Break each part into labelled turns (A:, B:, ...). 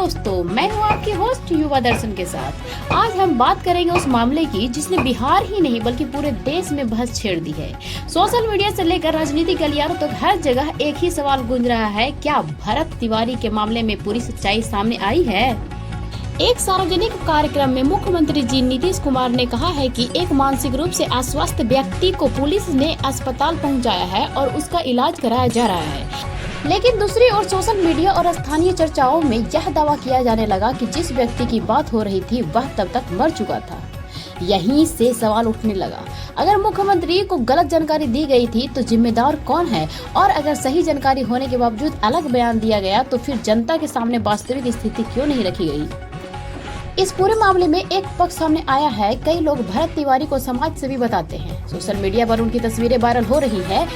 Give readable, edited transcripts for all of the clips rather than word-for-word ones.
A: दोस्तों, मैं हूं आपकी होस्ट युवा दर्शन के साथ। आज हम बात करेंगे उस मामले की जिसने बिहार ही नहीं बल्कि पूरे देश में बहस छेड़ दी है। सोशल मीडिया से लेकर राजनीतिक गलियारों तक हर जगह एक ही सवाल गूंज रहा है, क्या भरत तिवारी के मामले में पूरी सच्चाई सामने आई है? एक सार्वजनिक कार्यक्रम में मुख्यमंत्री जी नीतीश कुमार ने कहा है कि एक मानसिक रूप से अस्वस्थ व्यक्ति को पुलिस ने अस्पताल पहुंचाया है और उसका इलाज कराया जा रहा है। लेकिन दूसरी ओर सोशल मीडिया और स्थानीय चर्चाओं में यह दावा किया जाने लगा कि जिस व्यक्ति की बात हो रही थी वह तब तक मर चुका था। यहीं से सवाल उठने लगा, अगर मुख्यमंत्री को गलत जानकारी दी गई थी तो जिम्मेदार कौन है, और अगर सही जानकारी होने के बावजूद अलग बयान दिया गया तो फिर जनता के सामने वास्तविक स्थिति क्यों नहीं रखी गई? इस पूरे मामले में एक पक्ष सामने आया है। कई लोग भरत तिवारी को समाज सेवी बताते हैं। सोशल मीडिया पर उनकी तस्वीरें वायरल हो रही है।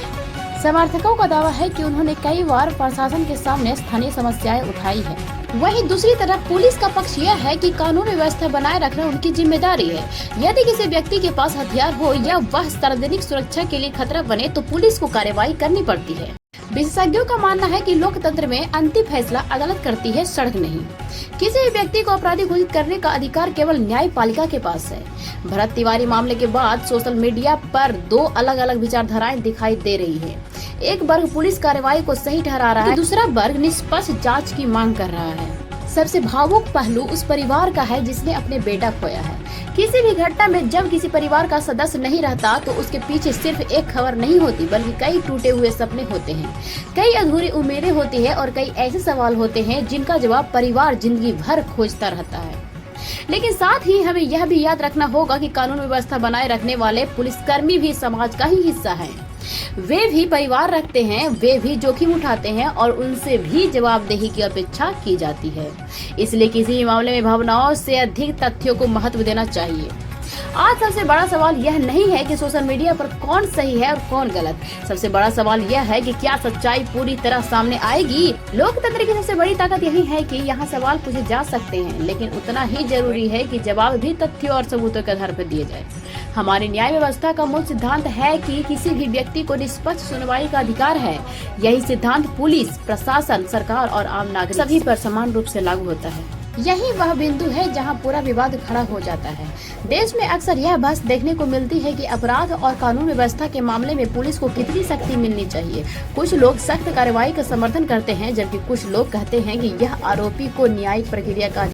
A: समर्थकों का दावा है कि उन्होंने कई बार प्रशासन के सामने स्थानीय समस्याएं उठाई है। वहीं दूसरी तरफ पुलिस का पक्ष यह है कि कानून व्यवस्था बनाए रखना उनकी जिम्मेदारी है। यदि किसी व्यक्ति के पास हथियार हो या वह सार्वजनिक सुरक्षा के लिए खतरा बने तो पुलिस को कार्रवाई करनी पड़ती है। विशेषज्ञों का मानना है कि लोकतंत्र में अंतिम फैसला अदालत करती है, सड़क नहीं। किसी भी व्यक्ति को अपराधी घोषित करने का अधिकार केवल न्यायपालिका के पास है। भरत तिवारी मामले के बाद सोशल मीडिया पर दो अलग अलग विचारधाराएं दिखाई दे रही है। एक वर्ग पुलिस कार्रवाई को सही ठहरा रहा है, दूसरा वर्ग निष्पक्ष जांच की मांग कर रहा है। सबसे भावुक पहलू उस परिवार का है जिसने अपने बेटा खोया है। किसी भी घटना में जब किसी परिवार का सदस्य नहीं रहता तो उसके पीछे सिर्फ एक खबर नहीं होती बल्कि कई टूटे हुए सपने होते हैं, कई अधूरी उम्मीदें होती है और कई ऐसे सवाल होते हैं जिनका जवाब परिवार जिंदगी भर खोजता रहता है। लेकिन साथ ही हमें यह भी याद रखना होगा कि कानून व्यवस्था बनाए रखने वाले पुलिसकर्मी भी समाज का ही हिस्सा है। वे भी परिवार रखते हैं, वे भी जोखिम उठाते हैं और उनसे भी जवाबदेही की अपेक्षा की जाती है। इसलिए किसी भी मामले में भावनाओं से अधिक तथ्यों को महत्व देना चाहिए। आज सबसे बड़ा सवाल यह नहीं है कि सोशल मीडिया पर कौन सही है और कौन गलत। सबसे बड़ा सवाल यह है कि क्या सच्चाई पूरी तरह सामने आएगी। लोकतंत्र की सबसे बड़ी ताकत यही है कि यहाँ सवाल पूछे जा सकते हैं, लेकिन उतना ही जरूरी है कि जवाब भी तथ्यों और सबूतों के आधार पर दिए जाए। हमारी न्याय व्यवस्था का मूल सिद्धांत है कि किसी भी व्यक्ति को निष्पक्ष सुनवाई का अधिकार है। यही सिद्धांत पुलिस, प्रशासन, सरकार और आम नागरिक सभी पर समान रूप से लागू होता है। यही वह बिंदु है जहां पूरा विवाद खड़ा हो जाता है। देश में अक्सर यह बहस देखने को मिलती है कि अपराध और कानून व्यवस्था के मामले में पुलिस को कितनी सख्ती मिलनी चाहिए। कुछ लोग सख्त कार्रवाई का समर्थन करते हैं जबकि कुछ लोग कहते हैं कि यह आरोपी को न्यायिक प्रक्रिया का